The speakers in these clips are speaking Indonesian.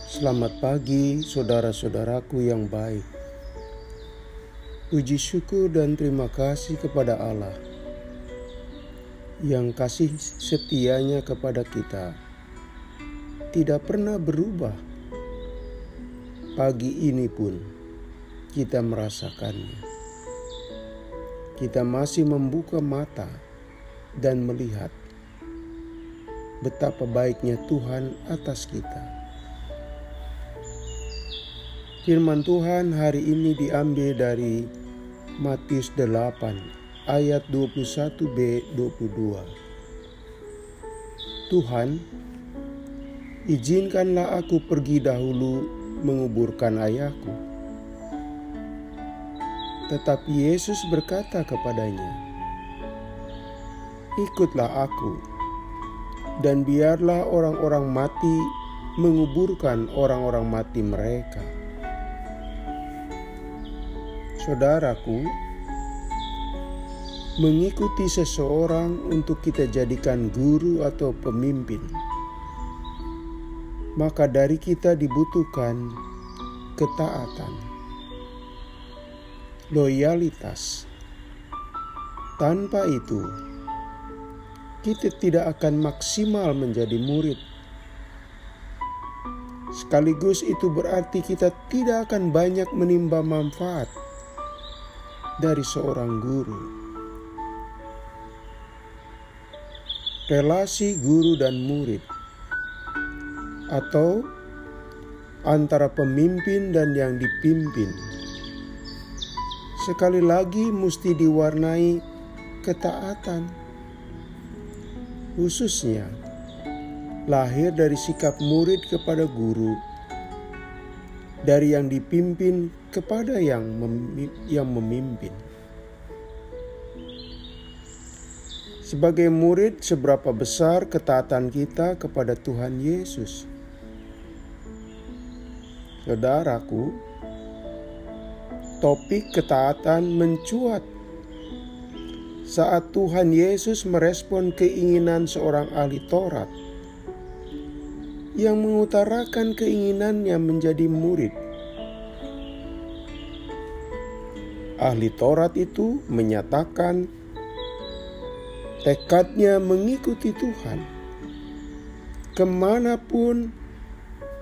Selamat pagi saudara-saudaraku yang baik. Puji syukur dan terima kasih kepada Allah yang kasih setianya kepada kita tidak pernah berubah. Pagi ini pun kita merasakannya. Kita masih membuka mata dan melihat betapa baiknya Tuhan atas kita. Firman Tuhan hari ini diambil dari Matius 8 ayat 21b-22. Tuhan, izinkanlah aku pergi dahulu menguburkan ayahku. Tetapi Yesus berkata kepadanya, ikutlah aku, dan biarlah orang-orang mati menguburkan orang-orang mati mereka. Saudaraku, mengikuti seseorang untuk kita jadikan guru atau pemimpin, maka dari kita dibutuhkan ketaatan, loyalitas. Tanpa itu, kita tidak akan maksimal menjadi murid. Sekaligus itu berarti kita tidak akan banyak menimba manfaat dari seorang guru. Relasi guru dan murid, atau antara pemimpin dan yang dipimpin, sekali lagi mesti diwarnai ketaatan, khususnya lahir dari sikap murid kepada guru, dari yang dipimpin kepada yang memimpin. Sebagai murid, seberapa besar ketaatan kita kepada Tuhan Yesus? Saudaraku, topik ketaatan mencuat saat Tuhan Yesus merespon keinginan seorang ahli Taurat yang mengutarakan keinginannya menjadi murid. Ahli Taurat itu menyatakan tekadnya mengikuti Tuhan. Kemanapun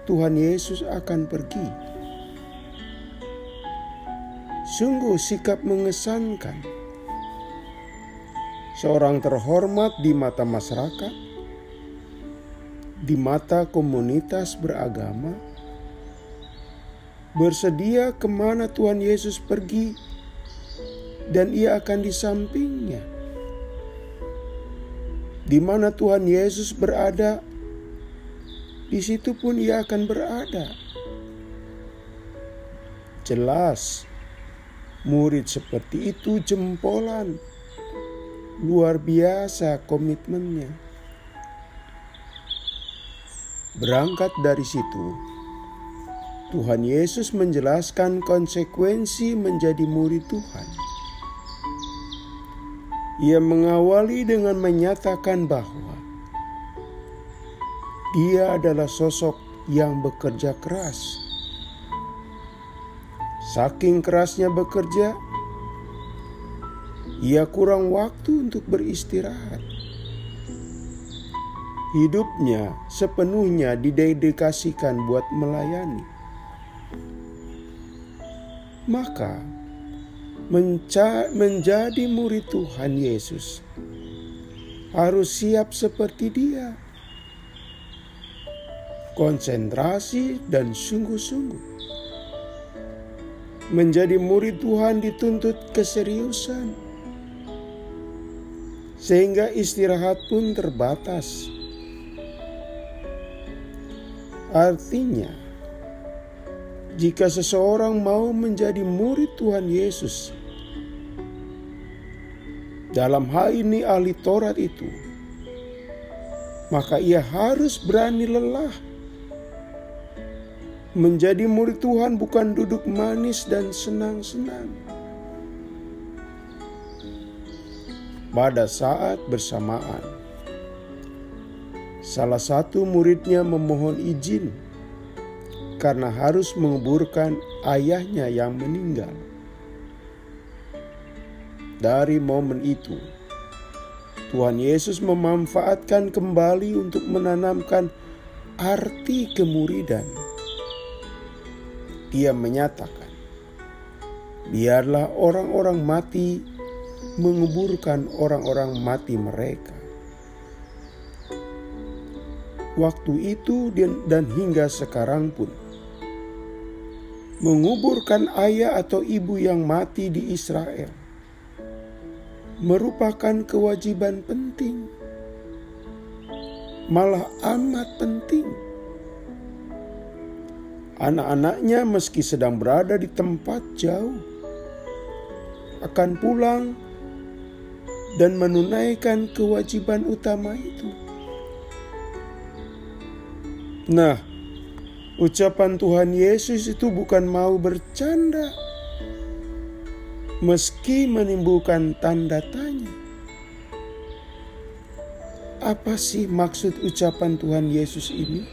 Tuhan Yesus akan pergi. Sungguh sikap mengesankan. Seorang terhormat di mata masyarakat, di mata komunitas beragama, bersedia kemana Tuhan Yesus pergi, dan ia akan di sampingnya. Di mana Tuhan Yesus berada, di situ pun ia akan berada. Jelas, murid seperti itu jempolan. Luar biasa komitmennya. Berangkat dari situ, Tuhan Yesus menjelaskan konsekuensi menjadi murid Tuhan. Ia mengawali dengan menyatakan bahwa Dia adalah sosok yang bekerja keras. Saking kerasnya bekerja, ia kurang waktu untuk beristirahat. Hidupnya sepenuhnya didedikasikan buat melayani. Maka, menjadi murid Tuhan Yesus harus siap seperti Dia. Konsentrasi dan sungguh-sungguh. Menjadi murid Tuhan dituntut keseriusan, sehingga istirahat pun terbatas. Artinya, jika seseorang mau menjadi murid Tuhan Yesus, dalam hal ini ahli Taurat itu, maka ia harus berani lelah. Menjadi murid Tuhan bukan duduk manis dan senang-senang. Pada saat bersamaan, salah satu muridnya memohon izin karena harus menguburkan ayahnya yang meninggal. Dari momen itu, Tuhan Yesus memanfaatkan kembali untuk menanamkan arti kemuridan. Dia menyatakan, biarlah orang-orang mati menguburkan orang-orang mati mereka. Waktu itu dan hingga sekarang pun, menguburkan ayah atau ibu yang mati di Israel merupakan kewajiban penting, malah amat penting. Anak-anaknya meski sedang berada di tempat jauh, akan pulang dan menunaikan kewajiban utama itu. Nah, ucapan Tuhan Yesus itu bukan mau bercanda, meski menimbulkan tanda tanya. Apa sih maksud ucapan Tuhan Yesus ini?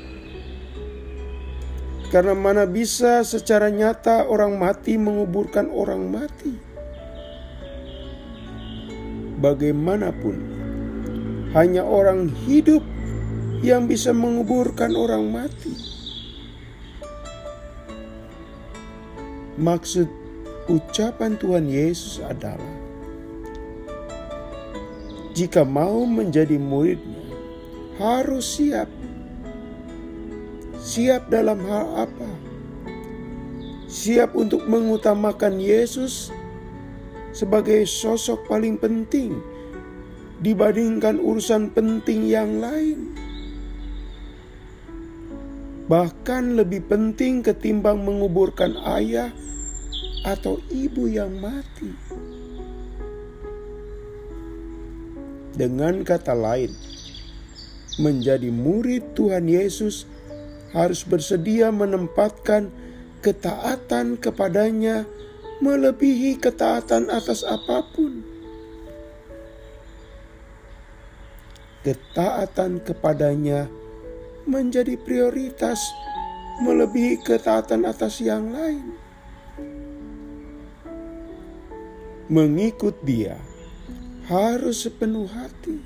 Karena mana bisa secara nyata orang mati menguburkan orang mati. Bagaimanapun, hanya orang hidup yang bisa menguburkan orang mati. Maksud ucapan Tuhan Yesus adalah, jika mau menjadi muridnya, harus siap. Siap dalam hal apa? Siap untuk mengutamakan Yesus sebagai sosok paling penting dibandingkan urusan penting yang lain. Bahkan lebih penting ketimbang menguburkan ayah atau ibu yang mati. Dengan kata lain, menjadi murid Tuhan Yesus harus bersedia menempatkan ketaatan kepadanya melebihi ketaatan atas apapun. Ketaatan kepadanya menjadi prioritas melebihi ketaatan atas yang lain. Mengikut Dia harus sepenuh hati.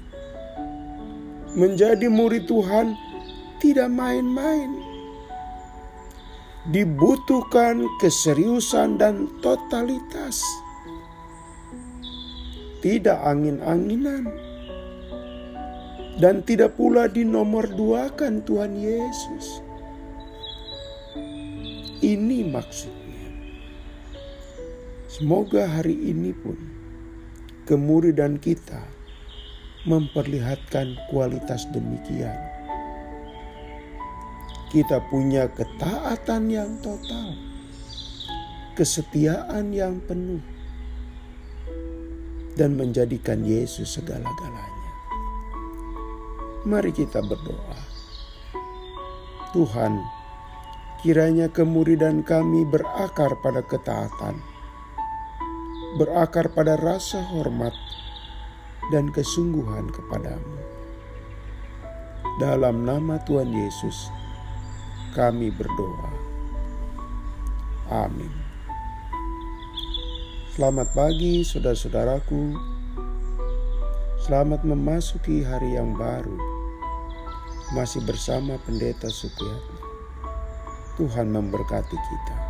Menjadi murid Tuhan tidak main-main. Dibutuhkan keseriusan dan totalitas. Tidak angin-anginan. Dan tidak pula dinomorduakan Tuhan Yesus. Ini maksudnya. Semoga hari ini pun kemuridan kita memperlihatkan kualitas demikian. Kita punya ketaatan yang total, kesetiaan yang penuh, dan menjadikan Yesus segala-galanya. Mari kita berdoa. Tuhan, kiranya kemuridan kami berakar pada ketaatan, berakar pada rasa hormat dan kesungguhan kepadamu. Dalam nama Tuhan Yesus, kami berdoa. Amin. Selamat pagi saudara-saudaraku. Selamat memasuki hari yang baru. Masih bersama Pendeta Sukiyatna. Tuhan memberkati kita.